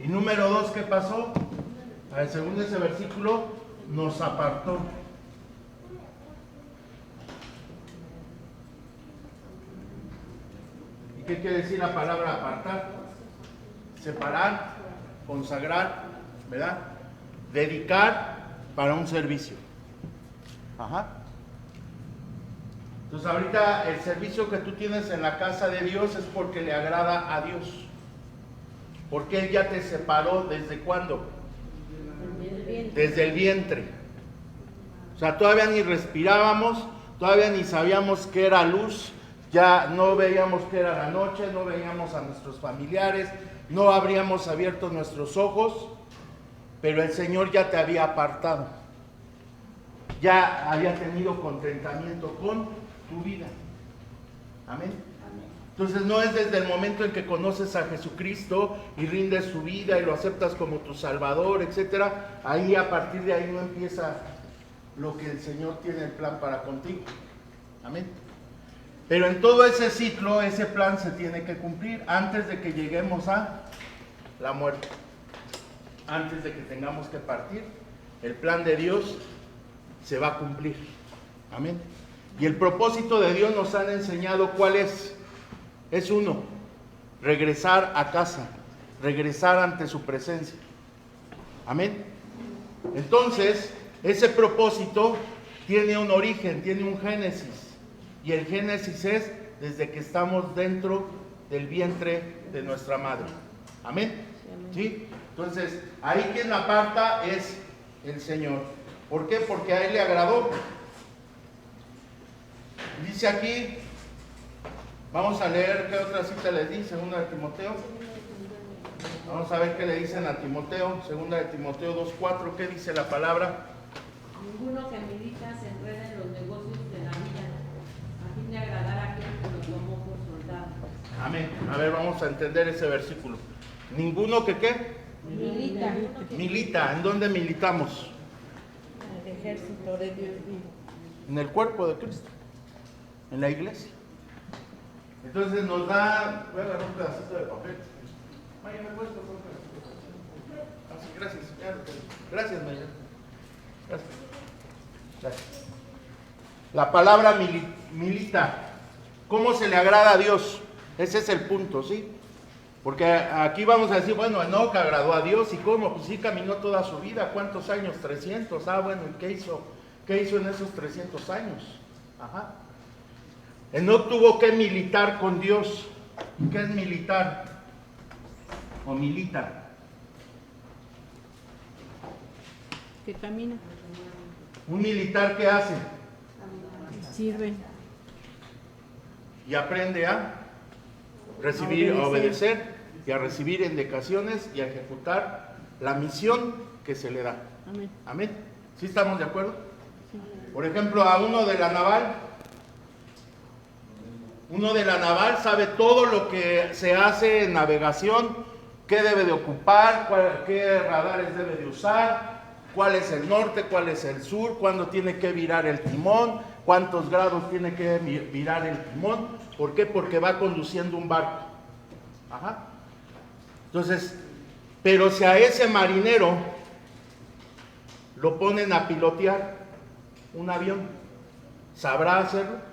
Y número 2, ¿qué pasó? Según ese versículo, nos apartó. ¿Y qué quiere decir la palabra apartar? Separar, consagrar, ¿verdad? Dedicar para un servicio. Ajá. Entonces ahorita el servicio que tú tienes en la casa de Dios es porque le agrada a Dios. Porque Él ya te separó, ¿desde cuándo? Desde el vientre. O sea, todavía ni respirábamos, todavía ni sabíamos qué era luz, ya no veíamos qué era la noche, no veíamos a nuestros familiares, no habríamos abierto nuestros ojos, pero el Señor ya te había apartado. Ya había tenido contentamiento con tu vida. Amén. Entonces no es desde el momento en que conoces a Jesucristo y rindes tu vida y lo aceptas como tu Salvador, etcétera, ahí a partir de ahí no empieza lo que el Señor tiene el plan para contigo. Amén. Pero en todo ese ciclo, ese plan se tiene que cumplir antes de que lleguemos a la muerte. Antes de que tengamos que partir, el plan de Dios se va a cumplir. Amén. Y el propósito de Dios nos han enseñado cuál es. Es uno, regresar a casa, regresar ante su presencia. Amén. Entonces, ese propósito tiene un origen, tiene un génesis. Y el génesis es desde que estamos dentro del vientre de nuestra madre. Amén. ¿Sí? Entonces, ahí quien aparta es el Señor. ¿Por qué? Porque a Él le agradó. Dice aquí, vamos a leer qué otra cita les di, segunda de Timoteo. Vamos a ver qué le dicen a Timoteo, segunda de Timoteo 2:4, ¿qué dice la palabra? Ninguno que milita se enreda en los negocios de la vida, a fin de agradar a aquel que lo tomó por soldado. Amén. A ver, vamos a entender ese versículo. Ninguno que ¿qué? Milita. Milita. ¿En dónde militamos? En el ejército de Dios vivo. En el cuerpo de Cristo, en la iglesia. Entonces nos da, voy a agarrar un pedacito de papel. Maya, ¿me puedes pasar un pedacito? Así, gracias. Gracias, Maya. Gracias. Gracias. La palabra milita. ¿Cómo se le agrada a Dios? Ese es el punto, ¿sí? Porque aquí vamos a decir, bueno, Enoc agradó a Dios, ¿y cómo? Pues sí caminó toda su vida. ¿Cuántos años? 300. Ah, bueno, ¿y qué hizo? ¿Qué hizo en esos 300 años? Ajá. Enoc tuvo que militar con Dios. ¿Qué es militar? O milita. Que camina. ¿Un militar qué hace? Sirve. Y aprende a recibir, a obedecer y a recibir indicaciones y a ejecutar la misión que se le da. Amén. Amén. ¿Sí estamos de acuerdo? Sí. Por ejemplo, a uno de la naval sabe todo lo que se hace en navegación, qué debe de ocupar, qué radares debe de usar, cuál es el norte, cuál es el sur, cuándo tiene que virar el timón, cuántos grados tiene que virar el timón. ¿Por qué? Porque va conduciendo un barco. Ajá. Entonces, pero si a ese marinero lo ponen a pilotear un avión, ¿sabrá hacerlo?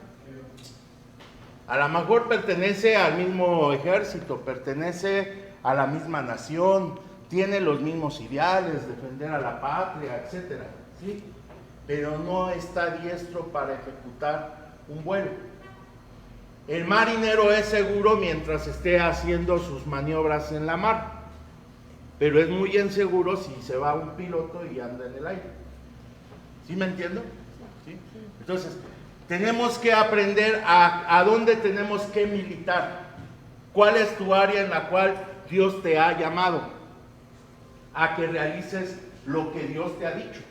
A lo mejor pertenece al mismo ejército, pertenece a la misma nación, tiene los mismos ideales, defender a la patria, etcétera, ¿sí? Pero no está diestro para ejecutar un vuelo. El marinero es seguro mientras esté haciendo sus maniobras en la mar, pero es muy inseguro si se va un piloto y anda en el aire. ¿Sí me entiendo? ¿Sí? Entonces, tenemos que aprender a dónde tenemos que militar. ¿Cuál es tu área en la cual Dios te ha llamado a que realices lo que Dios te ha dicho?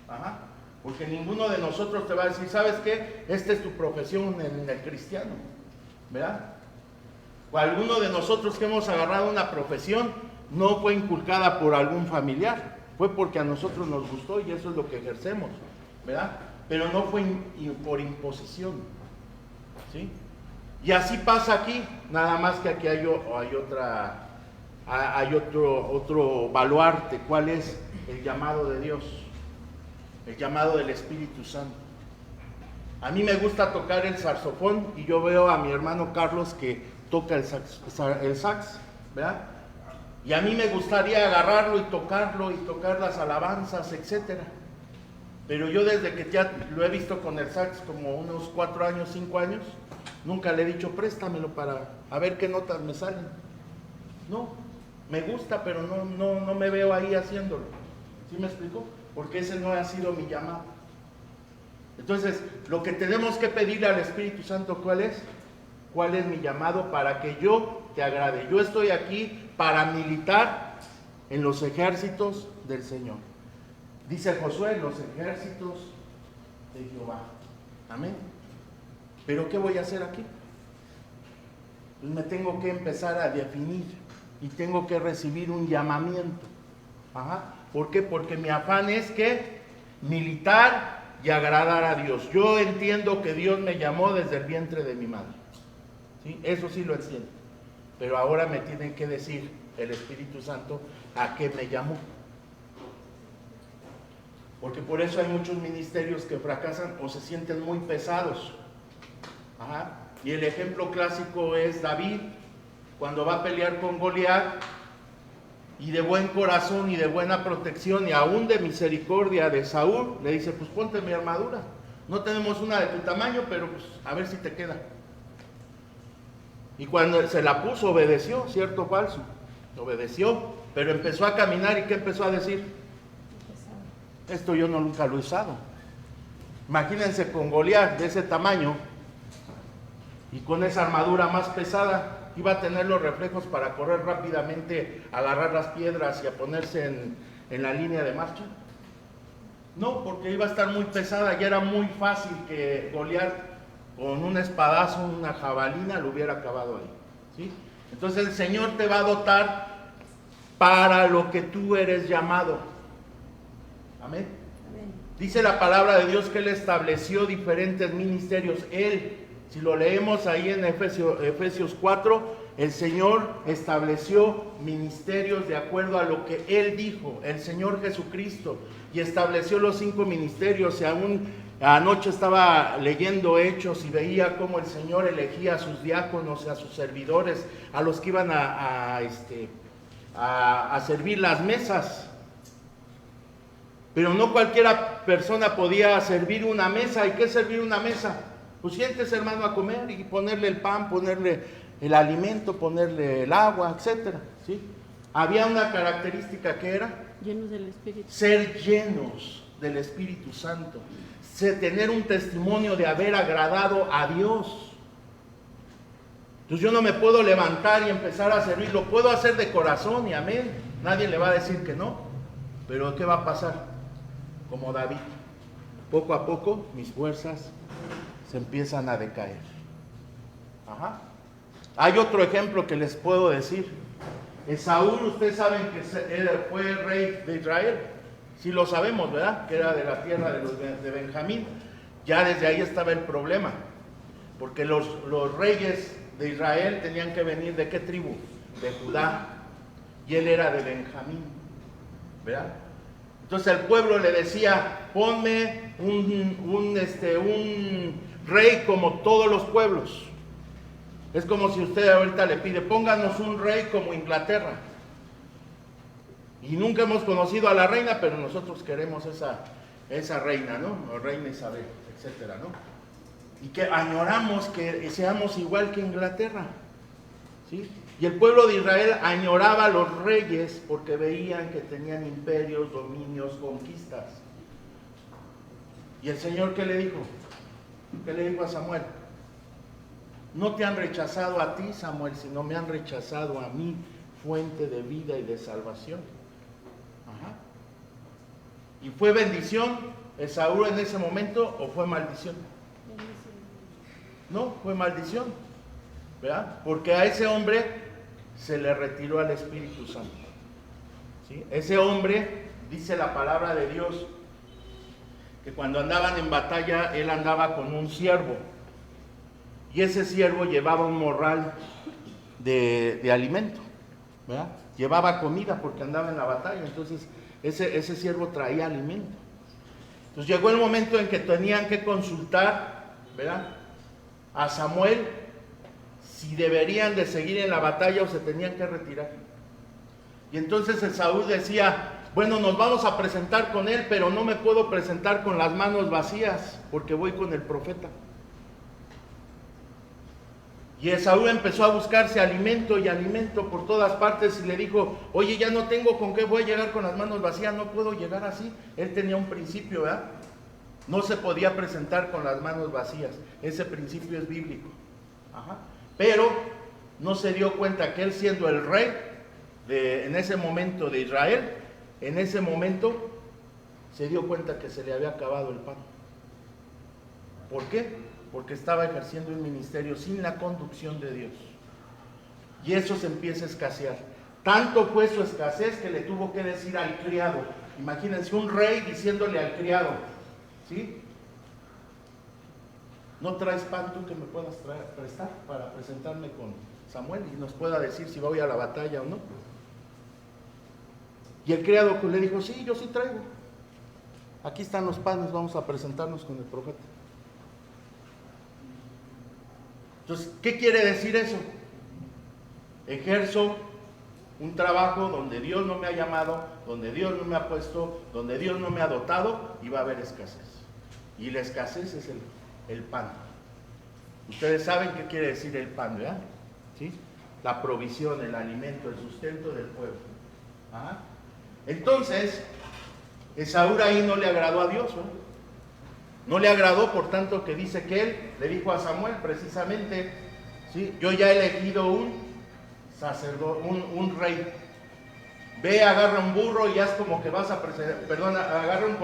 Ajá. Porque ninguno de nosotros te va a decir, ¿sabes qué? Esta es tu profesión en el cristiano, ¿verdad? O alguno de nosotros que hemos agarrado una profesión no fue inculcada por algún familiar, fue porque a nosotros nos gustó y eso es lo que ejercemos, ¿verdad? Pero no fue por imposición, ¿sí? Y así pasa aquí, nada más que aquí hay hay otro baluarte. ¿Cuál es? El llamado de Dios, el llamado del Espíritu Santo. A mí me gusta tocar el saxofón y yo veo a mi hermano Carlos que toca el sax, ¿verdad? Y a mí me gustaría agarrarlo y tocar las alabanzas, etcétera. Pero yo desde que ya lo he visto con el sax como unos 4 años, 5 años, nunca le he dicho préstamelo para a ver qué notas me salen. No, me gusta, pero no me veo ahí haciéndolo. ¿Sí me explico? Porque ese no ha sido mi llamado. Entonces, lo que tenemos que pedirle al Espíritu Santo, ¿cuál es? ¿Cuál es mi llamado para que yo te agrade? Yo estoy aquí para militar en los ejércitos del Señor. Dice Josué, los ejércitos de Jehová. Amén. ¿Pero qué voy a hacer aquí? Pues me tengo que empezar a definir y tengo que recibir un llamamiento. Ajá. ¿Por qué? Porque mi afán es que militar y agradar a Dios. Yo entiendo que Dios me llamó desde el vientre de mi madre. ¿Sí? Eso sí lo entiendo. Pero ahora me tienen que decir el Espíritu Santo a qué me llamó. Porque por eso hay muchos ministerios que fracasan o se sienten muy pesados. Ajá. Y el ejemplo clásico es David, cuando va a pelear con Goliat, y de buen corazón y de buena protección y aún de misericordia de Saúl, le dice, pues ponte mi armadura. No tenemos una de tu tamaño, pero pues a ver si te queda. Y cuando se la puso, obedeció, ¿cierto o falso? Obedeció, pero empezó a caminar y ¿qué empezó a decir? Esto yo nunca lo he usado. Imagínense con Goliat de ese tamaño y con esa armadura más pesada, iba a tener los reflejos para correr rápidamente, agarrar las piedras y a ponerse en la línea de marcha. No, porque iba a estar muy pesada y era muy fácil que Goliat con un espadazo, una jabalina, lo hubiera acabado ahí. ¿Sí? Entonces el Señor te va a dotar para lo que tú eres llamado. Amén. Amén. Dice la palabra de Dios que Él estableció diferentes ministerios. Él, si lo leemos ahí en Efesios 4, el Señor estableció ministerios de acuerdo a lo que Él dijo, el Señor Jesucristo, y estableció los 5 ministerios. Y aún anoche estaba leyendo Hechos y veía cómo el Señor elegía a sus diáconos, a sus servidores, a los que iban a servir las mesas. Pero no cualquiera persona podía servir una mesa. ¿Y qué es servir una mesa? Pues siéntese, hermano, a comer y ponerle el pan, ponerle el alimento, ponerle el agua, etcétera, ¿sí? Había una característica que era llenos del Espíritu. Ser llenos del Espíritu Santo, tener un testimonio de haber agradado a Dios. Entonces yo no me puedo levantar y empezar a servir, lo puedo hacer de corazón y amén, nadie le va a decir que no, pero ¿qué va a pasar? Como David, poco a poco mis fuerzas se empiezan a decaer. Ajá. Hay otro ejemplo que les puedo decir. Esaú, ustedes saben que fue el rey de Israel. Sí lo sabemos, ¿verdad? Que era de la tierra de Benjamín. Ya desde ahí estaba el problema. Porque los reyes de Israel tenían que venir ¿de qué tribu? De Judá. Y él era de Benjamín, ¿verdad? Entonces el pueblo le decía, ponme un rey como todos los pueblos. Es como si usted ahorita le pide, pónganos un rey como Inglaterra. Y nunca hemos conocido a la reina, pero nosotros queremos esa reina, ¿no? O reina Isabel, etcétera, ¿no? Y que añoramos que seamos igual que Inglaterra, ¿sí? Y el pueblo de Israel añoraba a los reyes porque veían que tenían imperios, dominios, conquistas. ¿Y el Señor qué le dijo? ¿Qué le dijo a Samuel? No te han rechazado a ti, Samuel, sino me han rechazado a mí, fuente de vida y de salvación. Ajá. ¿Y fue bendición Esaú en ese momento o fue maldición? No, fue maldición, ¿verdad? Porque a ese hombre se le retiró al Espíritu Santo. ¿Sí? Ese hombre, dice la palabra de Dios, que cuando andaban en batalla, él andaba con un siervo. Y ese siervo llevaba un morral de alimento, ¿verdad? llevaba comida porque andaba en la batalla, entonces ese siervo traía alimento. Entonces llegó el momento en que tenían que consultar, ¿verdad?, a Samuel si deberían de seguir en la batalla o se tenían que retirar. Y entonces el Saúl decía, bueno, nos vamos a presentar con él, pero no me puedo presentar con las manos vacías porque voy con el profeta. Y el Saúl empezó a buscarse alimento y alimento por todas partes y le dijo, oye, ya no tengo con qué, voy a llegar con las manos vacías, no puedo llegar así. Él tenía un principio, ¿verdad? No se podía presentar con las manos vacías. Ese principio es bíblico. Ajá. Pero no se dio cuenta que él, siendo el rey en ese momento de Israel, en ese momento se dio cuenta que se le había acabado el pan. ¿Por qué? Porque estaba ejerciendo un ministerio sin la conducción de Dios. Y eso se empieza a escasear. Tanto fue su escasez que le tuvo que decir al criado. Imagínense un rey diciéndole al criado, ¿sí? ¿No traes pan tú que me puedas prestar para presentarme con Samuel y nos pueda decir si voy a la batalla o no? Y el criado le dijo, sí, yo sí traigo. Aquí están los panes, vamos a presentarnos con el profeta. Entonces, ¿qué quiere decir eso? Ejerzo un trabajo donde Dios no me ha llamado, donde Dios no me ha puesto, donde Dios no me ha dotado, y va a haber escasez. Y la escasez es el pan. Ustedes saben qué quiere decir el pan, ¿verdad? ¿Sí? La provisión, el alimento, el sustento del pueblo. ¿Ah? Entonces, Esaú ahí no le agradó a Dios, ¿no? No le agradó, por tanto que dice que él le dijo a Samuel precisamente, ¿sí?, yo ya he elegido un sacerdote, un rey. Ve, agarra un burro y haz como que vas a agarra un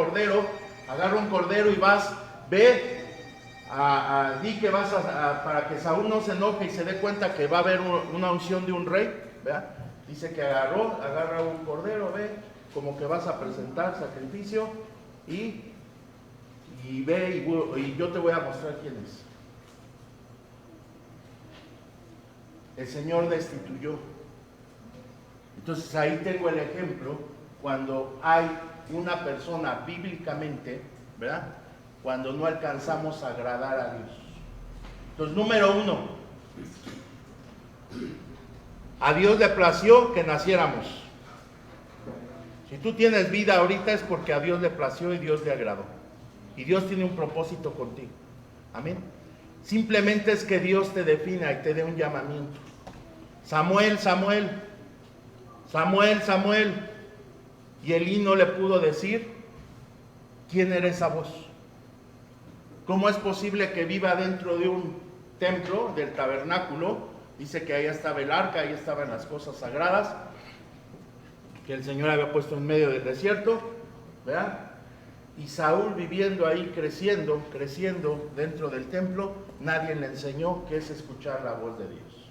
cordero y vas, ve, di que vas para que Saúl no se enoje y se dé cuenta que va a haber una unción de un rey, ¿verdad? Dice que agarra un cordero, ve, como que vas a presentar sacrificio y ve y yo te voy a mostrar quién es. El Señor destituyó. Entonces ahí tengo el ejemplo cuando hay una persona bíblicamente, ¿verdad?, cuando no alcanzamos a agradar a Dios. Entonces, número 1, a Dios le plació que naciéramos. Si tú tienes vida ahorita es porque a Dios le plació y Dios le agradó. Y Dios tiene un propósito contigo. Amén. Simplemente es que Dios te defina y te dé un llamamiento. Samuel, Samuel, Samuel, Samuel. Y Elí no le pudo decir quién era esa voz. ¿Cómo es posible que viva dentro de un templo, del tabernáculo? Dice que ahí estaba el arca, ahí estaban las cosas sagradas que el Señor había puesto en medio del desierto, ¿verdad? Y Saúl viviendo ahí, creciendo dentro del templo, nadie le enseñó qué es escuchar la voz de Dios.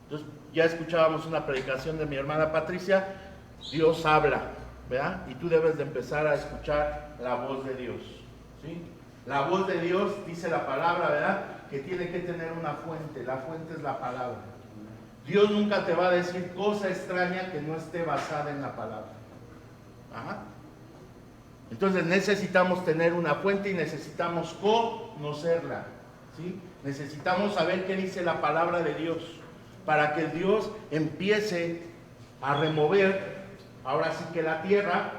Entonces, ya escuchábamos una predicación de mi hermana Patricia, Dios habla, ¿verdad? Y tú debes de empezar a escuchar la voz de Dios, ¿sí? La voz de Dios, dice la palabra, ¿verdad?, que tiene que tener una fuente. La fuente es la palabra. Dios nunca te va a decir cosa extraña que no esté basada en la palabra. Ajá. Entonces necesitamos tener una fuente y necesitamos conocerla, ¿sí? Necesitamos saber qué dice la palabra de Dios para que Dios empiece a remover ahora sí que la tierra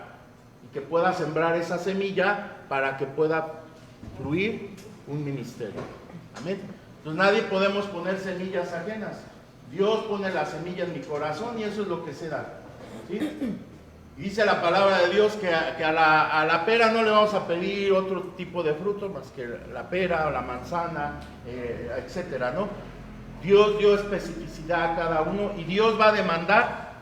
y que pueda sembrar esa semilla para que pueda fluir un ministerio. Amén. Entonces nadie podemos poner semillas ajenas. Dios pone la semilla en mi corazón y eso es lo que se da, ¿sí? Dice la palabra de Dios que a la pera no le vamos a pedir otro tipo de fruto más que la pera o la manzana, etcétera, ¿no? Dios dio especificidad a cada uno y Dios va a demandar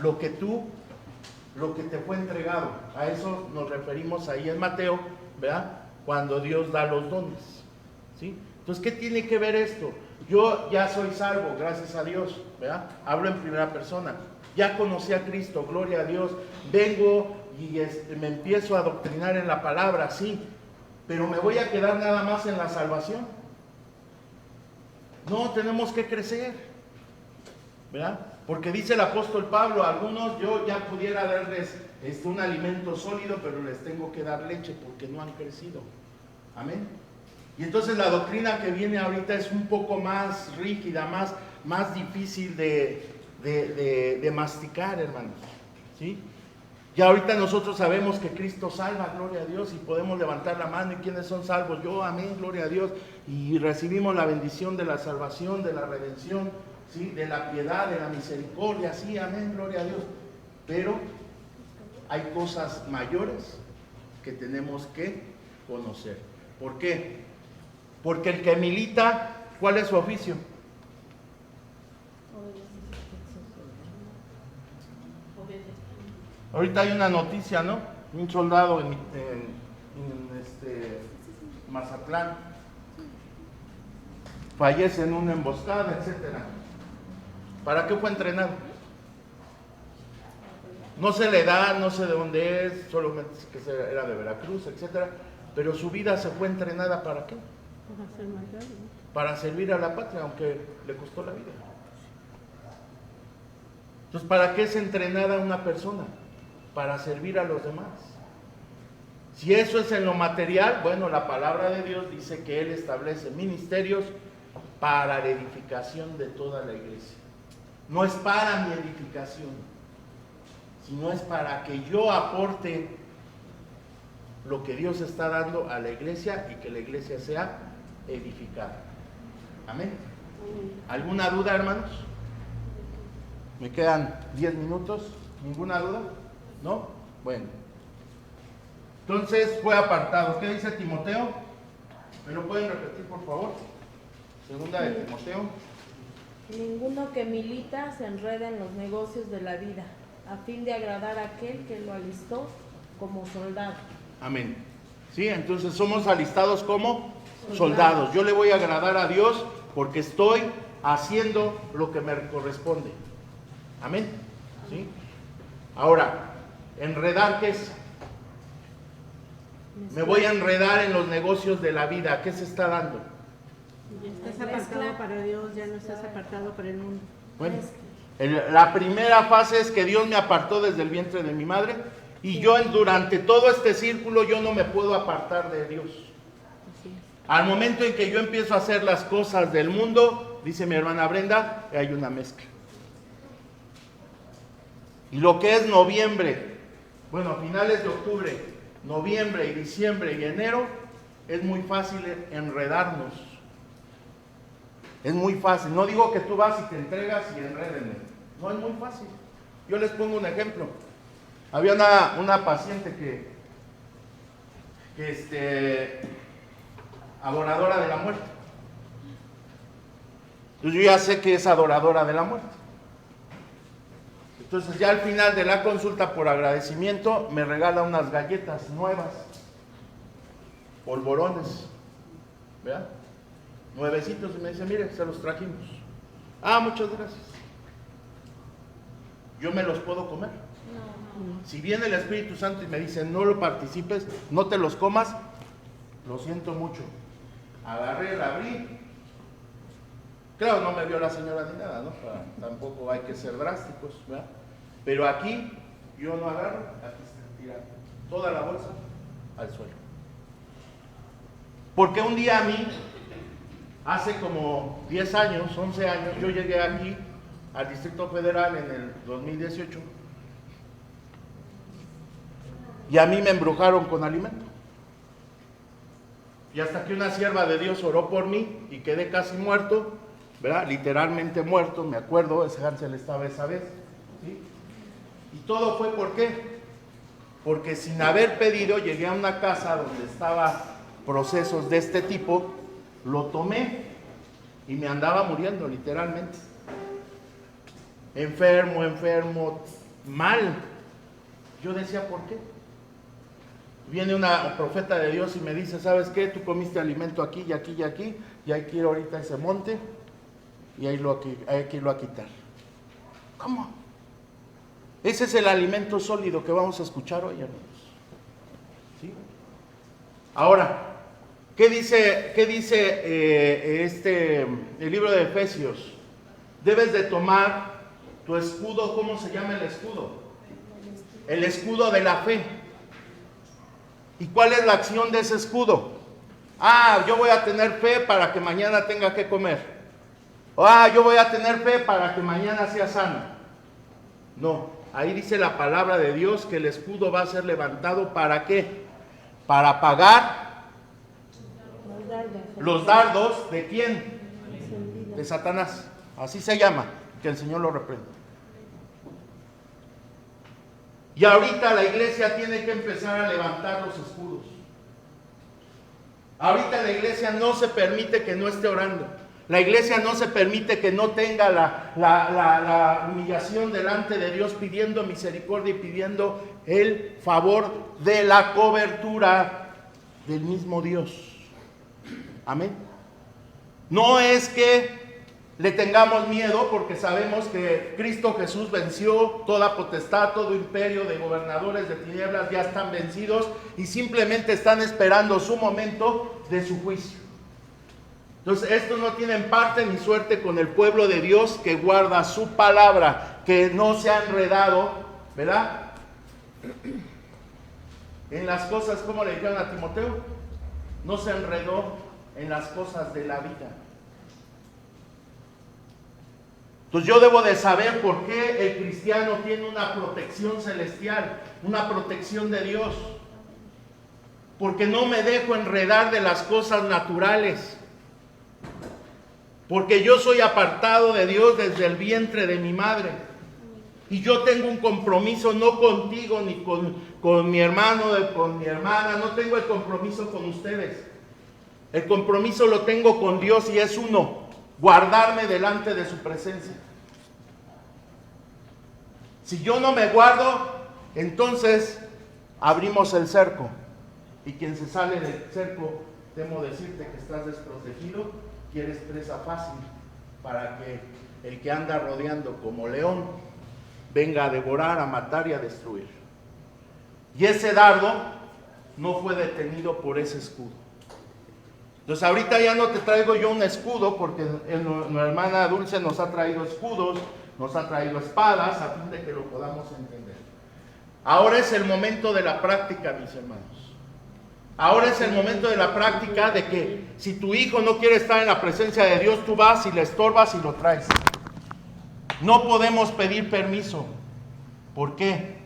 lo que te fue entregado. A eso nos referimos ahí en Mateo, ¿verdad?, cuando Dios da los dones, ¿sí? Entonces, ¿qué tiene que ver esto? Yo ya soy salvo, gracias a Dios, ¿verdad? Hablo en primera persona. Ya conocí a Cristo, gloria a Dios. Vengo y me empiezo a adoctrinar en la palabra, sí, pero ¿me voy a quedar nada más en la salvación? No, tenemos que crecer, ¿verdad? Porque dice el apóstol Pablo, a algunos yo ya pudiera darles un alimento sólido, pero les tengo que dar leche porque no han crecido. Amén. Y entonces la doctrina que viene ahorita es un poco más rígida, más difícil de masticar, hermanos. ¿Sí? Ya ahorita nosotros sabemos que Cristo salva, gloria a Dios, y podemos levantar la mano. ¿Y quiénes son salvos? Yo, amén, gloria a Dios. Y recibimos la bendición de la salvación, de la redención, ¿sí? De la piedad, de la misericordia, sí, amén, gloria a Dios. Pero hay cosas mayores que tenemos que conocer. ¿Por qué? Porque el que milita, ¿cuál es su oficio? Ahorita hay una noticia, ¿no? Un soldado en Mazatlán fallece en una emboscada, etcétera. ¿Para qué fue entrenado? No se le da, no sé de dónde es, solamente que era de Veracruz, etcétera. Pero su vida se fue entrenada ¿para qué? Para hacer maldad, ¿no? Para servir a la patria, aunque le costó la vida. Entonces, ¿para qué es entrenada una persona? Para servir a los demás. Si eso es en lo material, bueno, la palabra de Dios dice que Él establece ministerios para la edificación de toda la iglesia. No es para mi edificación, sino es para que yo aporte lo que Dios está dando a la iglesia y que la iglesia sea edificada. Amén. ¿Alguna duda, hermanos? Me quedan 10 minutos. ¿Ninguna duda? ¿No? Bueno. Entonces fue apartado. ¿Qué dice Timoteo? ¿Me lo pueden repetir, por favor? Segunda de Timoteo. Ninguno que milita se enreda en los negocios de la vida, a fin de agradar a aquel que lo alistó como soldado. Amén. Sí, entonces somos alistados como soldados. Yo le voy a agradar a Dios porque estoy haciendo lo que me corresponde. Amén. ¿Sí? Ahora, enredar, ¿qué es? Me voy a enredar en los negocios de la vida. ¿Qué se está dando? Ya estás apartado para Dios, ya no estás apartado para el mundo. Bueno, la primera fase es que Dios me apartó desde el vientre de mi madre y yo durante todo este círculo yo no me puedo apartar de Dios. Al momento en que yo empiezo a hacer las cosas del mundo, dice mi hermana Brenda, hay una mezcla. Y lo que es noviembre, bueno, finales de octubre, noviembre y diciembre y enero, es muy fácil enredarnos. Es muy fácil. No digo que tú vas y te entregas y enrédenme. No, es muy fácil. Yo les pongo un ejemplo. Había una paciente que adoradora de la muerte. Entonces yo ya sé que es adoradora de la muerte. Entonces ya al final de la consulta, por agradecimiento, me regala unas galletas nuevas, polvorones, ¿verdad? Nuevecitos, y me dice, mire, se los trajimos. Ah, muchas gracias. ¿Yo me los puedo comer? No. Si viene el Espíritu Santo y me dice, no lo participes, no te los comas, lo siento mucho. Agarré, la abrí. Claro, no me vio la señora ni nada, ¿no? Tampoco hay que ser drásticos, ¿verdad? Pero aquí, yo no agarro, aquí está tirando toda la bolsa al suelo. Porque un día a mí, hace como 10 años, 11 años, yo llegué aquí al Distrito Federal en el 2018 y a mí me embrujaron con alimento. Y hasta que una sierva de Dios oró por mí y quedé casi muerto, ¿verdad? Literalmente muerto, me acuerdo, ese Hansel estaba esa vez, ¿sí? Y todo fue ¿por qué? Porque sin haber pedido llegué a una casa donde estaba procesos de este tipo, lo tomé y me andaba muriendo literalmente. Enfermo, mal. Yo decía, ¿por qué? Viene una profeta de Dios y me dice, ¿sabes qué? Tú comiste alimento aquí y aquí y aquí, y hay que ir ahorita a ese monte y hay que irlo a quitar. ¿Cómo? Ese es el alimento sólido que vamos a escuchar hoy, hermanos. ¿Sí? Ahora, ¿qué dice el libro de Efesios? Debes de tomar Tu escudo, ¿cómo se llama el escudo? El escudo de la fe. ¿Y cuál es la acción de ese escudo? Yo voy a tener fe para que mañana tenga que comer. Yo voy a tener fe para que mañana sea sano. No, ahí dice la palabra de Dios que el escudo va a ser levantado, ¿para qué? Para apagar los dardos, ¿de quién? De Satanás. Así se llama, que el Señor lo reprenda. Y ahorita la iglesia tiene que empezar a levantar los escudos. Ahorita la iglesia no se permite que no esté orando. La iglesia no se permite que no tenga la humillación delante de Dios, pidiendo misericordia y pidiendo el favor de la cobertura del mismo Dios. Amén. No es que le tengamos miedo, porque sabemos que Cristo Jesús venció toda potestad, todo imperio de gobernadores de tinieblas, ya están vencidos y simplemente están esperando su momento de su juicio. Entonces, estos no tienen parte ni suerte con el pueblo de Dios que guarda su palabra, que no se ha enredado, ¿verdad? En las cosas, como le dijeron a Timoteo, no se enredó en las cosas de la vida. Entonces yo debo de saber por qué el cristiano tiene una protección celestial, una protección de Dios. Porque no me dejo enredar de las cosas naturales. Porque yo soy apartado de Dios desde el vientre de mi madre. Y yo tengo un compromiso no contigo ni con mi hermano, con mi hermana. No tengo el compromiso con ustedes. El compromiso lo tengo con Dios y es uno: guardarme delante de su presencia. Si yo no me guardo, entonces abrimos el cerco. Y quien se sale del cerco, temo decirte que estás desprotegido, que eres presa fácil para que el que anda rodeando como león venga a devorar, a matar y a destruir. Y ese dardo no fue detenido por ese escudo. Entonces ahorita ya no te traigo yo un escudo, porque nuestra hermana Dulce nos ha traído escudos, nos ha traído espadas, a fin de que lo podamos entender. Ahora es el momento de la práctica, mis hermanos. Ahora es el momento de la práctica de que si tu hijo no quiere estar en la presencia de Dios, tú vas y le estorbas y lo traes. No podemos pedir permiso. ¿Por qué?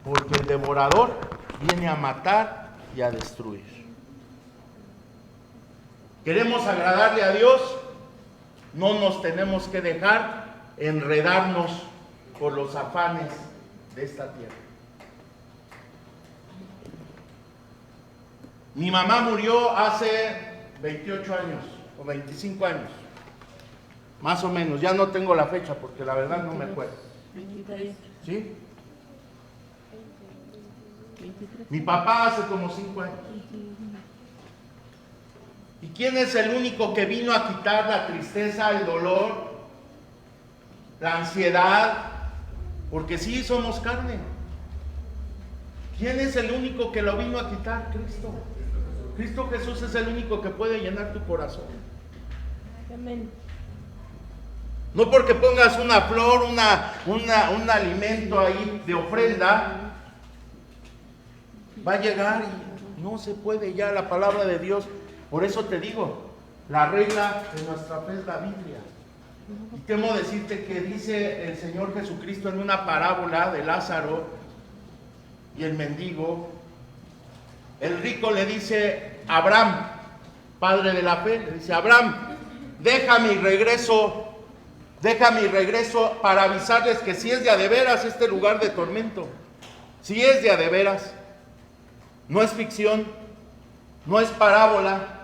Porque el devorador viene a matar y a destruir. ¿Queremos agradarle a Dios? No nos tenemos que dejar enredarnos por los afanes de esta tierra. Mi mamá murió hace 28 años o 25 años, más o menos. Ya no tengo la fecha porque la verdad no me acuerdo. ¿Sí? Mi papá hace como 5 años. ¿Y quién es el único que vino a quitar la tristeza, el dolor, la ansiedad? Porque sí somos carne. ¿Quién es el único que lo vino a quitar? Cristo. Cristo Jesús es el único que puede llenar tu corazón. Amén. No porque pongas una flor, un alimento ahí de ofrenda, va a llegar y no se puede ya la palabra de Dios. Por eso te digo, la regla de nuestra fe es la Biblia. Y temo decirte que dice el Señor Jesucristo en una parábola de Lázaro y el mendigo. El rico le dice a Abraham, padre de la fe, le dice: Abraham, deja mi regreso para avisarles que si es de a de veras este lugar de tormento, si es de a de veras, no es ficción, no es parábola.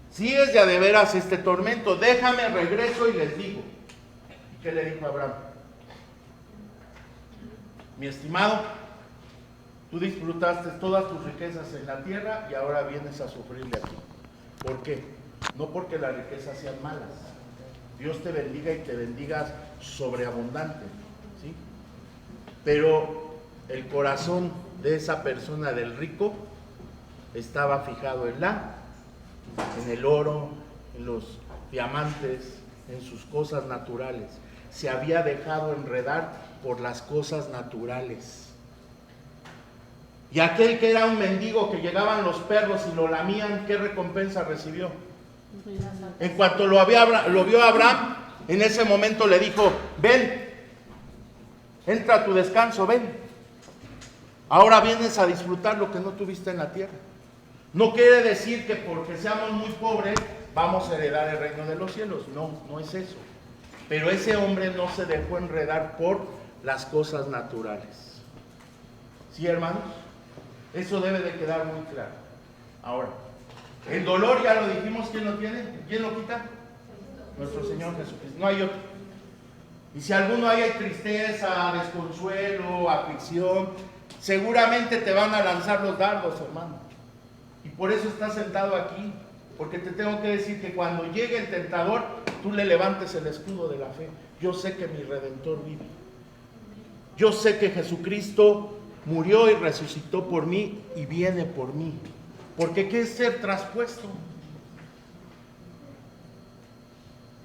Si es de a de veras este tormento, déjame regreso y les digo. ¿Y qué le dijo Abraham? Mi estimado, tú disfrutaste todas tus riquezas en la tierra y ahora vienes a sufrirle aquí. ¿Por qué? No porque las riquezas sean malas. Dios te bendiga y te bendiga sobreabundante, ¿sí? Pero el corazón de esa persona, del rico, estaba fijado en el oro, en los diamantes, en sus cosas naturales. se había dejado enredar por las cosas naturales. Y aquel que era un mendigo, que llegaban los perros y lo lamían, ¿qué recompensa recibió? En cuanto lo vio Abraham, en ese momento le dijo: ven, entra a tu descanso, ven. Ahora vienes a disfrutar lo que no tuviste en la tierra. No quiere decir que porque seamos muy pobres vamos a heredar el reino de los cielos. No, no es eso. Pero ese hombre no se dejó enredar por las cosas naturales. ¿Sí, hermanos? Eso debe de quedar muy claro. Ahora, el dolor ya lo dijimos, ¿quién lo tiene? ¿Quién lo quita? Nuestro Señor Jesucristo. No hay otro. Y si alguno hay tristeza, desconsuelo, aflicción, seguramente te van a lanzar los dardos, hermano. Y por eso estás sentado aquí, porque te tengo que decir que cuando llegue el tentador, tú le levantes el escudo de la fe. Yo sé que mi Redentor vive. Yo sé que Jesucristo murió y resucitó por mí y viene por mí. Porque ¿qué es ser traspuesto?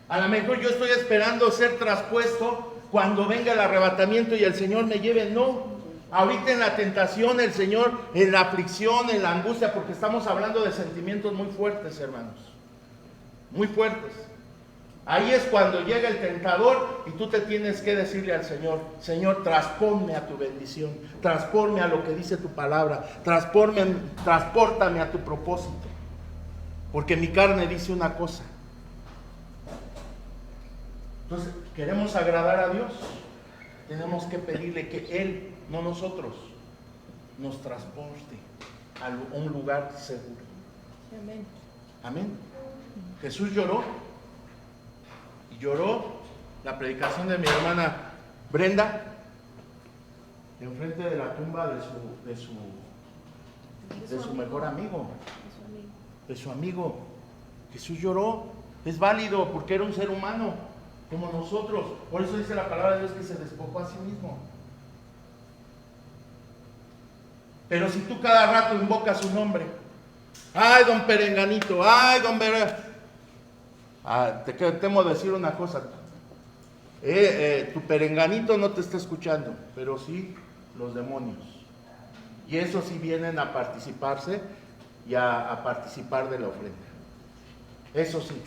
A lo mejor yo estoy esperando ser traspuesto cuando venga el arrebatamiento y el Señor me lleve. No, ahorita en la tentación, el Señor, en la aflicción, en la angustia, porque estamos hablando de sentimientos muy fuertes, hermanos. Muy fuertes. Ahí es cuando llega el tentador y tú te tienes que decirle al Señor: Señor, transpónme a tu bendición, transpórame a lo que dice tu palabra, transpórtame a tu propósito. Porque mi carne dice una cosa. Entonces, queremos agradar a Dios, tenemos que pedirle que Él, no nosotros, nos transporte a un lugar seguro. Amén. Amén. Jesús lloró. Lloró la predicación de mi hermana Brenda enfrente de la tumba de su mejor amigo, de su amigo. Jesús lloró, es válido porque era un ser humano como nosotros. Por eso dice la palabra de Dios que se despojó a sí mismo. Pero si tú cada rato invocas su nombre: ay, don Perenganito, ay, don Perenganito. Te temo decir una cosa: tu perenganito no te está escuchando, pero sí los demonios. Y esos sí vienen a participarse y a participar de la ofrenda. Eso sí.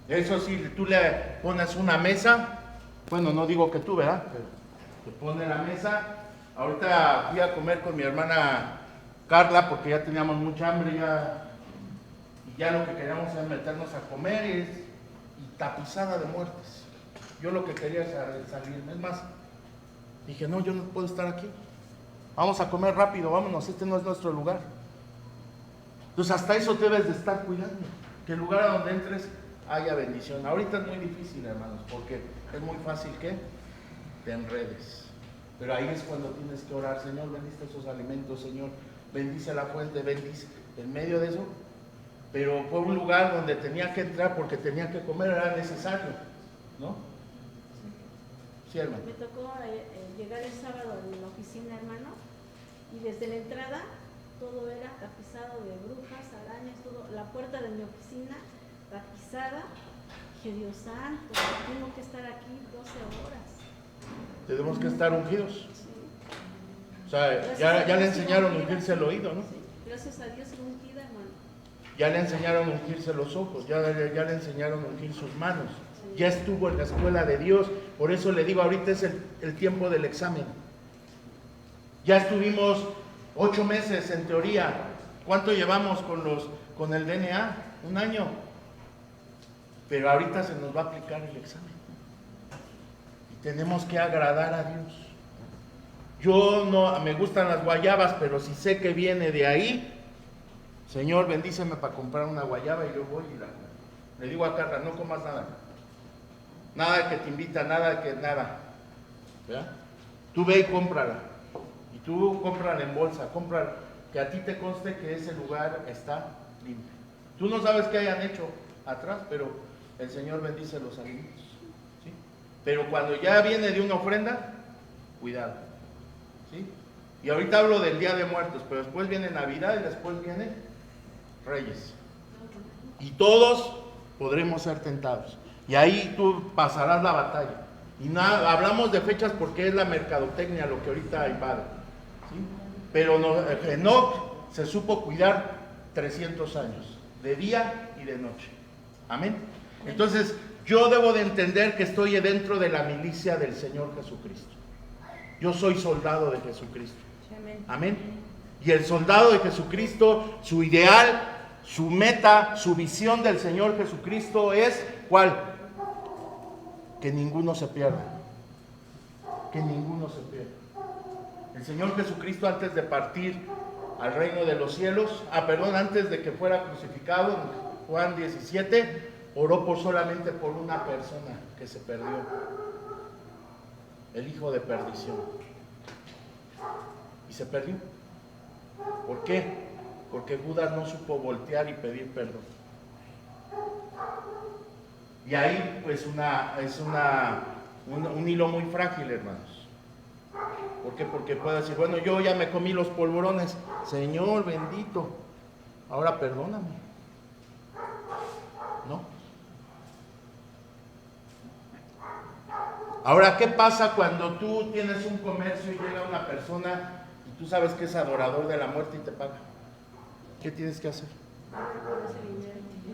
Eso sí, tú le pones una mesa. Bueno, no digo que tú, ¿verdad? Pero te pone la mesa. Ahorita fui a comer con mi hermana Carla porque ya teníamos mucha hambre, ya lo que queríamos era meternos a comer y tapizada de muertes. Yo lo que quería es salir. Es más, dije: no, yo no puedo estar aquí. Vamos a comer rápido, vámonos, este no es nuestro lugar. Entonces hasta eso debes de estar cuidando, que el lugar a donde entres haya bendición. Ahorita es muy difícil, hermanos, porque es muy fácil que te enredes. Pero ahí es cuando tienes que orar: Señor, bendice esos alimentos, Señor, bendice la fuente, bendice. En medio de eso, pero fue un lugar donde tenía que entrar porque tenía que comer, era necesario, ¿no? Sí, hermano. Me tocó llegar el sábado en la oficina, hermano, y desde la entrada todo era tapizado de brujas, arañas, todo. La puerta de mi oficina tapizada. Dije: Dios santo, tengo que estar aquí 12 horas. Tenemos que estar ungidos. Sí. O sea, ya le enseñaron a ungirse el oído, ¿no? Sí. Gracias a Dios ungida, hermano. Ya le enseñaron a ungirse los ojos, ya le enseñaron a ungir sus manos. Ya estuvo en la escuela de Dios. Por eso le digo, ahorita es el tiempo del examen. Ya estuvimos 8 meses en teoría. ¿Cuánto llevamos con el DNA? 1 año. Pero ahorita se nos va a aplicar el examen. Y tenemos que agradar a Dios. Yo no me gustan las guayabas, pero si sé que viene de ahí, Señor, bendíceme para comprar una guayaba, y yo voy y le digo a Carla: no comas nada. Nada que te invita, nada que nada. ¿Verdad? Tú ve y cómprala. Y tú cómprala en bolsa, cómprala, que a ti te conste que ese lugar está limpio. Tú no sabes qué hayan hecho atrás, pero el Señor bendice los alimentos. ¿Sí? Pero cuando ya viene de una ofrenda, cuidado. ¿Sí? Y ahorita hablo del Día de Muertos, pero después viene Navidad y después viene Reyes. Y todos podremos ser tentados. Y ahí tú pasarás la batalla. Y nada, hablamos de fechas porque es la mercadotecnia lo que ahorita invade, ¿sí? Pero Enoc se supo cuidar 300 años, de día y de noche. Amén. Entonces, yo debo de entender que estoy dentro de la milicia del Señor Jesucristo. Yo soy soldado de Jesucristo. Amén. Y el soldado de Jesucristo, su ideal, su meta, su visión del Señor Jesucristo es, ¿cuál? Que ninguno se pierda. Que ninguno se pierda. El Señor Jesucristo, antes de partir al reino de los cielos, antes de que fuera crucificado, en Juan 17, oró solamente por una persona que se perdió, el hijo de perdición. Y se perdió. ¿Por qué? Porque Judas no supo voltear y pedir perdón. Y ahí pues un hilo muy frágil, hermanos. ¿Por qué? Porque puede decir, bueno, yo ya me comí los polvorones, Señor bendito, ahora perdóname. ¿No? Ahora, ¿qué pasa cuando tú tienes un comercio y llega una persona y tú sabes que es adorador de la muerte y te paga? ¿Qué tienes que hacer?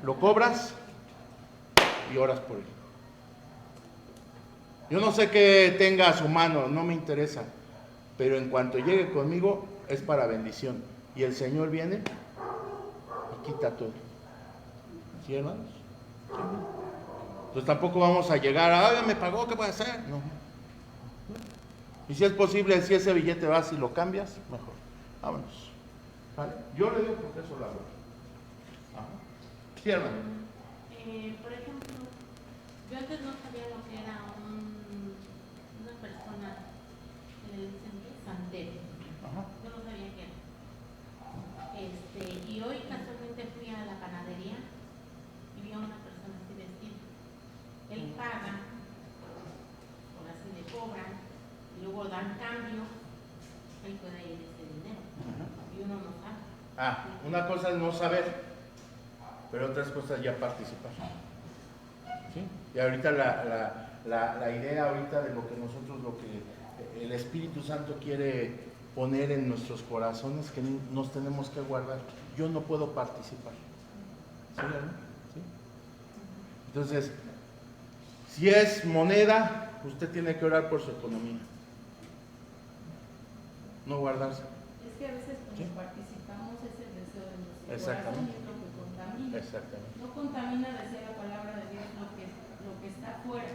¿Lo cobras? Y oras por él. Yo no sé qué tenga a su mano, no me interesa, pero en cuanto llegue conmigo es para bendición. Y el Señor viene y quita todo. ¿Sí, hermanos? ¿Sí? Entonces tampoco vamos a llegar a, me pagó, ¿qué puede hacer? No. Y si es posible, si ese billete vas y lo cambias, mejor. Vámonos. ¿Vale? Yo le digo porque eso lo hago. Sí, hermano. Por ejemplo, yo antes no sabía lo que era una persona en el centro santero. Yo no sabía qué era. Y hoy casualmente fui a la panadería y vi a una persona así vestida. Él paga, por así le cobran, y luego dan cambio, él puede ir ese dinero. Y uno no sabe. Una cosa es no saber, pero otras cosas ya participar. ¿Sí? Y ahorita la idea ahorita de lo que nosotros, lo que el Espíritu Santo quiere poner en nuestros corazones, que nos tenemos que guardar. Yo no puedo participar. ¿Sí, hermano? ¿Sí? Entonces, si es moneda, usted tiene que orar por su economía. No guardarse. Es que a veces cuando participamos es el deseo de nuestro Exactamente. corazón, es lo que contamina. Exactamente. No contamina decir la palabra de Dios lo que está afuera,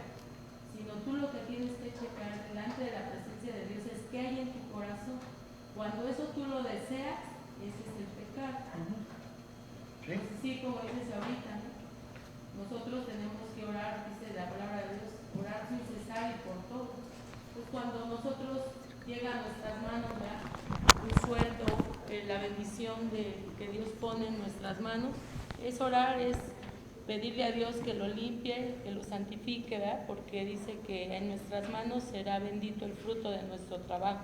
sino tú lo que tienes que checar delante de la presencia de Dios es qué hay en tu corazón. Cuando eso tú lo deseas, ese es el pecado. ¿Sí? Sí, como dices ahorita, ¿no? Nosotros tenemos que orar, dice la palabra de Dios, orar sin cesar y por todo. Pues cuando nosotros llega a nuestras manos, ¿verdad?, un sueldo, la bendición que Dios pone en nuestras manos, es orar, es pedirle a Dios que lo limpie, que lo santifique, ¿verdad?, porque dice que en nuestras manos será bendito el fruto de nuestro trabajo.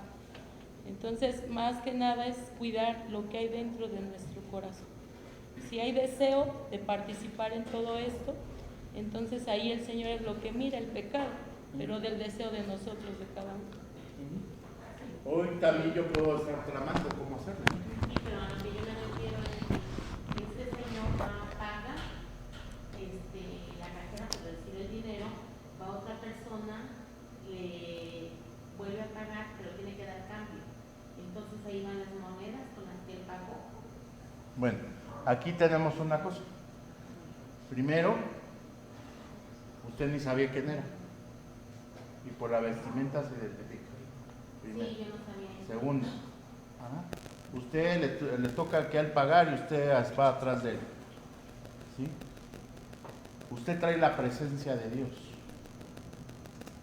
Entonces, más que nada es cuidar lo que hay dentro de nuestro corazón. Si hay deseo de participar en todo esto, entonces ahí el Señor es lo que mira, el pecado, pero del deseo de nosotros, de cada uno. Hoy también yo puedo estar tramando cómo hacerlo. Sí, pero a lo que yo me refiero es que este señor paga, la cajera por recibir el dinero, va a otra persona, le vuelve a pagar, pero tiene que dar cambio. Entonces ahí van las monedas con las que él pagó. Bueno, aquí tenemos una cosa. Primero, usted ni sabía quién era. Y por la vestimenta se identifica. Primero. Sí, yo no sabía eso. Segundo, usted le toca que él pagar y usted va atrás de él. ¿Sí? Usted trae la presencia de Dios.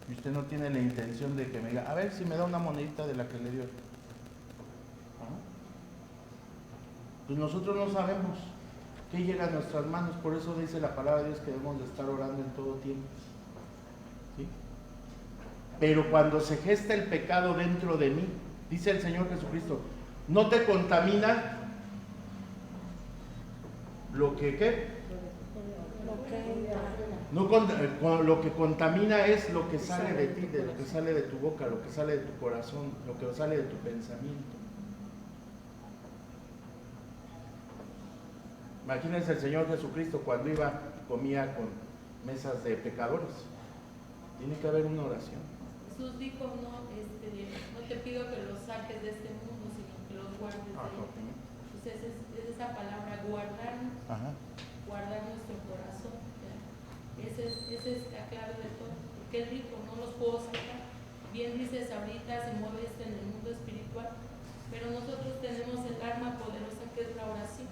Y usted no tiene la intención de que me diga, a ver si me da una monedita de la que le dio. Pues nosotros no sabemos qué llega a nuestras manos, por eso dice la palabra de Dios que debemos de estar orando en todo tiempo. ¿Sí? Pero cuando se gesta el pecado dentro de mí, dice el Señor Jesucristo, no te contamina lo que ¿qué? Lo que contamina es lo que sale de ti, de lo que sale de tu boca, lo que sale de tu corazón, lo que sale de tu pensamiento. Imagínense el Señor Jesucristo cuando iba y comía con mesas de pecadores. Tiene que haber una oración. Jesús dijo, no te pido que los saques de este mundo, sino que los guardes de él. Entonces es esa palabra, guardar nuestro corazón. Esa es la clave de todo. Porque él dijo, no los puedo sacar. Bien dices ahorita, se mueve en el mundo espiritual, pero nosotros tenemos el arma poderosa que es la oración,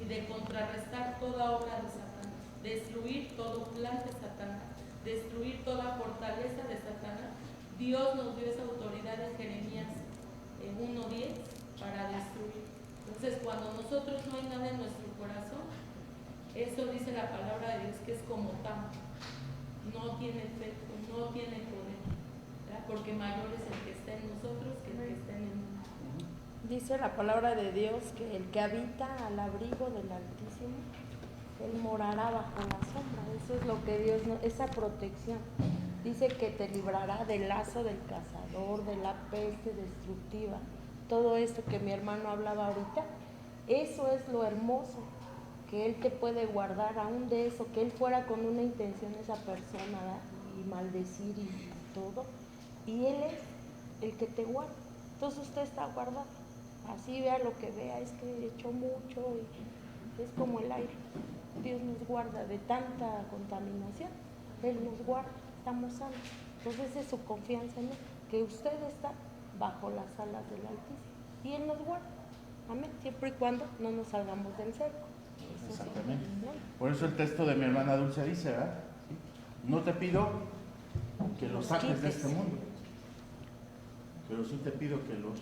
y de contrarrestar toda obra de Satanás, destruir todo plan de Satanás, destruir toda fortaleza de Satanás. Dios nos dio esa autoridad en Jeremías 1:10 para destruir. Entonces, cuando nosotros no hay nada en nuestro corazón, eso dice la palabra de Dios que es como tamo, no tiene efecto, no tiene poder, ¿verdad? Porque mayor es el que está en nosotros que el que está en el mundo. Dice la palabra de Dios que el que habita al abrigo del Altísimo, él morará bajo la sombra. Eso es lo que Dios, esa protección. Dice que te librará del lazo del cazador, de la peste destructiva. Todo esto que mi hermano hablaba ahorita, eso es lo hermoso, que Él te puede guardar aún de eso, que Él fuera con una intención esa persona, ¿verdad? Y maldecir y todo, y Él es el que te guarda. Entonces usted está guardado, así vea lo que vea, es que echó mucho y es como el aire. Dios nos guarda de tanta contaminación, Él nos guarda, estamos sanos. Entonces es su confianza en Él, que usted está bajo las alas del Altísimo y Él nos guarda, amén, siempre y cuando no nos salgamos del cerco. Exactamente. Por eso el texto de mi hermana Dulce dice, ¿verdad? No te pido que los saques de este mundo, pero sí te pido que los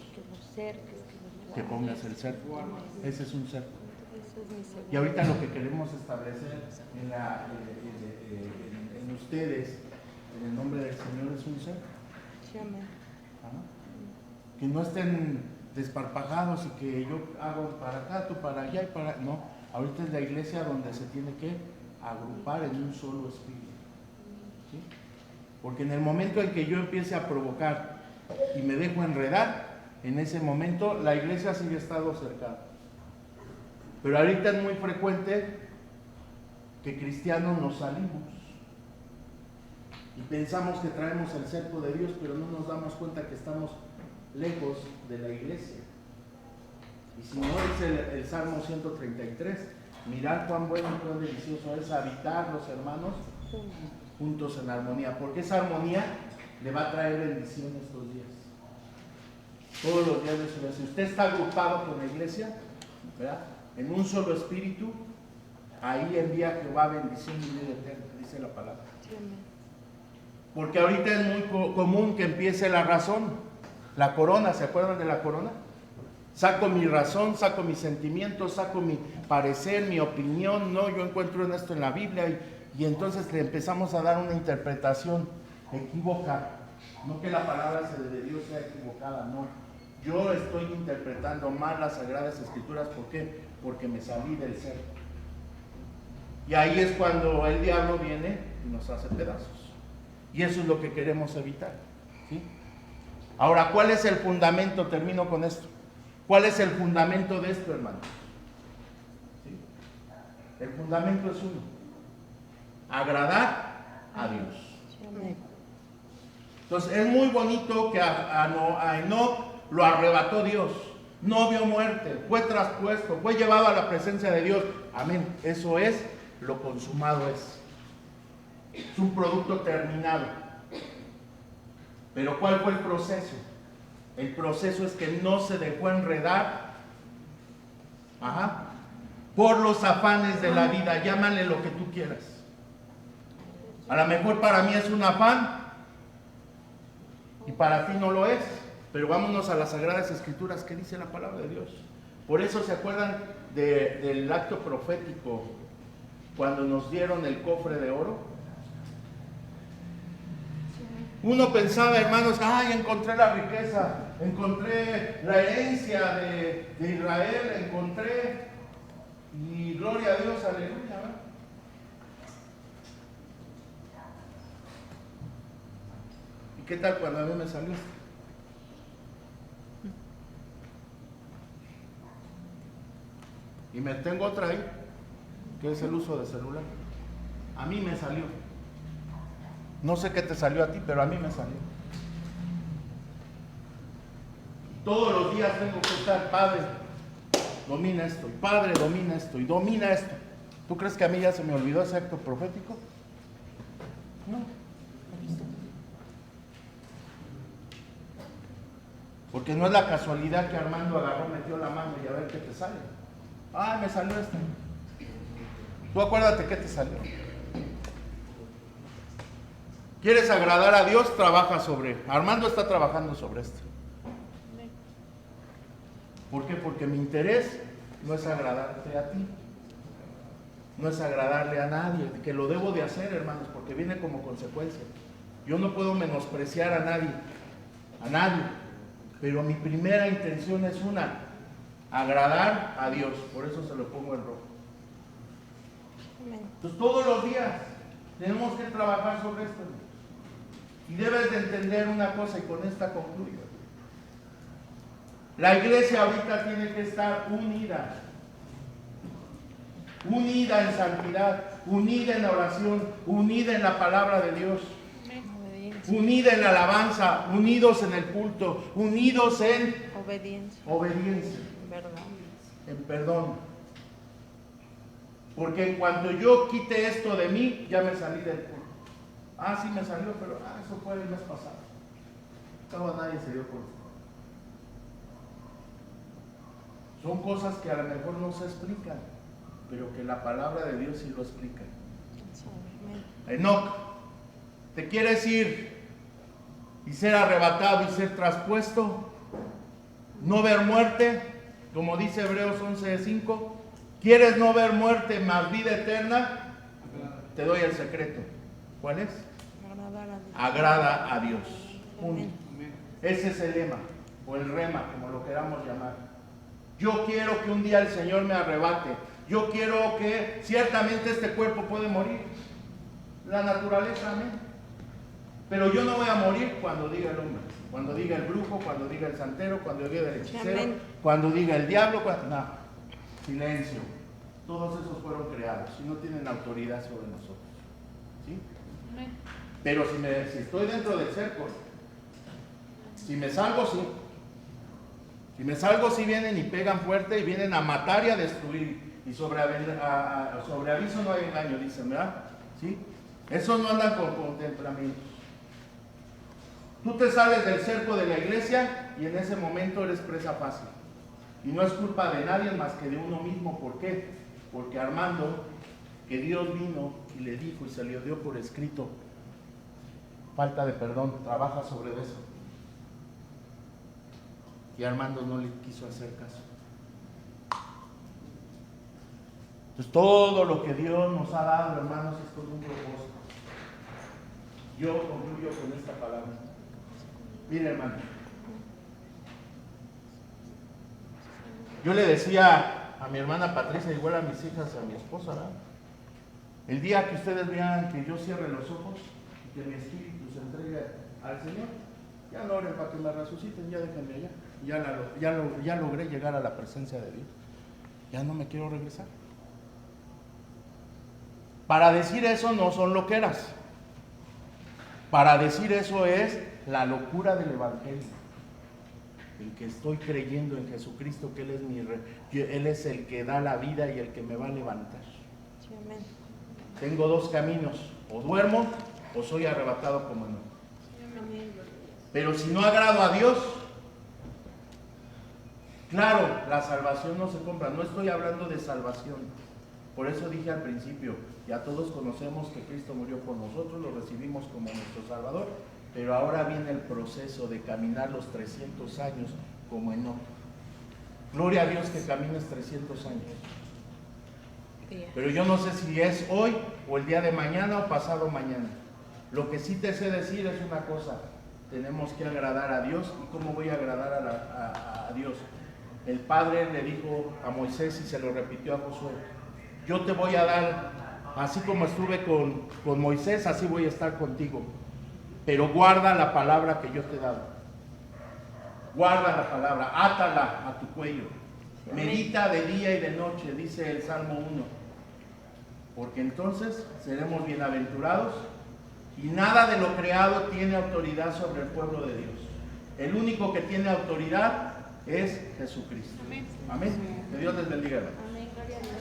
cerques, que pongas el cerco. Ese es un cerco. Es y ahorita lo que queremos establecer en ustedes, en el nombre del Señor, es un cerco. Sí, amén. Que no estén desparpajados y que yo hago para acá, tú para allá y para... No, ahorita es la iglesia donde se tiene que agrupar en un solo espíritu. ¿Sí? Porque en el momento en que yo empiece a provocar y me dejo enredar, en ese momento la iglesia sigue estando cercada. Pero ahorita es muy frecuente que cristianos nos salimos y pensamos que traemos el cerco de Dios, pero no nos damos cuenta que estamos lejos de la iglesia. Y si no, dice el Salmo 133, mirad cuán bueno y cuán delicioso es habitar los hermanos juntos en armonía, porque esa armonía le va a traer bendición estos días, todos los días de su vida. Si usted está agrupado con la iglesia, ¿verdad?, en un solo espíritu, ahí envía Jehová bendición y vida eterna, dice la palabra. Porque ahorita es muy común que empiece la razón, la corona. ¿Se acuerdan de la corona? Saco mi razón, saco mis sentimientos, saco mi parecer, mi opinión. No, yo encuentro en esto en la Biblia y entonces le empezamos a dar una interpretación equivocada. No que la palabra de Dios sea equivocada, no. Yo estoy interpretando mal las Sagradas Escrituras. ¿Por qué? Porque me salí del cerco. Y ahí es cuando el diablo viene y nos hace pedazos. Y eso es lo que queremos evitar. ¿Sí? Ahora, ¿cuál es el fundamento? Termino con esto. ¿Cuál es el fundamento de esto, hermano? ¿Sí? El fundamento es uno: agradar a Dios. Entonces, es muy bonito que a Enoc lo arrebató Dios. No vio muerte, fue traspuesto, fue llevado a la presencia de Dios. Amén. Eso es lo consumado es. Es un producto terminado. Pero ¿cuál fue el proceso? El proceso es que no se dejó enredar por los afanes de la vida. Llámale lo que tú quieras. A lo mejor para mí es un afán y para ti no lo es. Pero vámonos a las Sagradas Escrituras. ¿Qué dice la palabra de Dios? Por eso se acuerdan del acto profético cuando nos dieron el cofre de oro. Uno pensaba, hermanos, ay, encontré la riqueza, encontré la herencia de Israel, encontré, y gloria a Dios, aleluya. qué tal cuando a mí me salió esto? Y me tengo otra ahí, que es el uso de celular. A mí me salió. No sé qué te salió a ti, pero a mí me salió. Todos los días tengo que estar, Padre, domina esto, y Padre, domina esto, y domina esto. ¿Tú crees que a mí ya se me olvidó ese acto profético? No. Porque no es la casualidad que Armando agarró, metió la mano y a ver qué te sale. Ah, me salió esto. Tú acuérdate qué te salió. ¿Quieres agradar a Dios? Trabaja sobre. Armando está trabajando sobre esto. ¿Por qué? Porque mi interés no es agradarte a ti. No es agradarle a nadie, que lo debo de hacer, hermanos, porque viene como consecuencia. Yo no puedo menospreciar a nadie, pero mi primera intención es agradar a Dios, por eso se lo pongo en rojo. Entonces todos los días tenemos que trabajar sobre esto. Y debes de entender una cosa, y con esta concluyo. La iglesia ahorita tiene que estar unida en santidad, unida en oración, unida en la palabra de Dios, unida en la alabanza, unidos en el culto, unidos en obediencia, en perdón. Porque en cuanto yo quite esto de mí, ya me salí del culto. Ah, sí me salió, pero eso fue el mes pasado. Todo nadie se dio cuenta. Son cosas que a lo mejor no se explican, pero que la palabra de Dios sí lo explica. Enoc, ¿te quieres ir y ser arrebatado y ser traspuesto? ¿No ver muerte? Como dice Hebreos 11:5. ¿Quieres no ver muerte más vida eterna? Te doy el secreto. ¿Cuál es? Agrada a Dios. Punto. Ese es el lema, o el rema, como lo queramos llamar. Yo quiero que un día el Señor me arrebate. Yo quiero que ciertamente este cuerpo puede morir. La naturaleza, amén. Pero yo no voy a morir cuando diga el hombre, cuando diga el brujo, cuando diga el santero, cuando diga el hechicero, amén, cuando diga el diablo. No, silencio. Todos esos fueron creados y no tienen autoridad sobre nosotros. ¿Sí? Amén. Pero si estoy dentro del cerco, si me salgo, sí. Si me salgo, sí vienen y pegan fuerte y vienen a matar y a destruir. Y sobre aviso no hay engaño, dicen, ¿verdad? ¿Sí? Esos no andan con contemplamientos. Tú te sales del cerco de la iglesia y en ese momento eres presa fácil. Y no es culpa de nadie más que de uno mismo. ¿Por qué? Porque Armando, que Dios vino y le dijo y se le dio por escrito, falta de perdón, trabaja sobre eso. Y Armando no le quiso hacer caso. Entonces todo lo que Dios nos ha dado, hermanos, es con un propósito. Yo concluyo con esta palabra. Mire, hermano, yo le decía a mi hermana Patricia, igual a mis hijas, a mi esposa, ¿verdad? El día que ustedes vean que yo cierre los ojos y que mi espíritu se entregue al Señor, ya no oren para que me resuciten, ya déjenme allá. Ya logré llegar a la presencia de Dios. Ya no me quiero regresar. Para decir eso no son loqueras. Para decir eso es la locura del Evangelio. En que estoy creyendo en Jesucristo, que Él es Él es el que da la vida y el que me va a levantar. Sí, amén. Tengo dos caminos: o duermo o soy arrebatado como no. Sí, amén. Pero si no agrado a Dios, claro, la salvación no se compra. No estoy hablando de salvación. Por eso dije al principio, ya todos conocemos que Cristo murió por nosotros, lo recibimos como nuestro Salvador, pero ahora viene el proceso de caminar los 300 años como Enoc. Gloria a Dios que camines 300 años. Pero yo no sé si es hoy o el día de mañana o pasado mañana. Lo que sí te sé decir es una cosa: tenemos que agradar a Dios. ¿Y cómo voy a agradar a Dios? El Padre le dijo a Moisés y se lo repitió a Josué: yo te voy a dar, así como estuve con Moisés, así voy a estar contigo. pero guarda la palabra que yo te he dado. Guarda la palabra, átala a tu cuello. Medita de día y de noche, dice el Salmo 1. Porque entonces seremos bienaventurados y nada de lo creado tiene autoridad sobre el pueblo de Dios. El único que tiene autoridad es Jesucristo. Amén. Que Dios les bendiga, hermanos. Amén, gloria a Dios.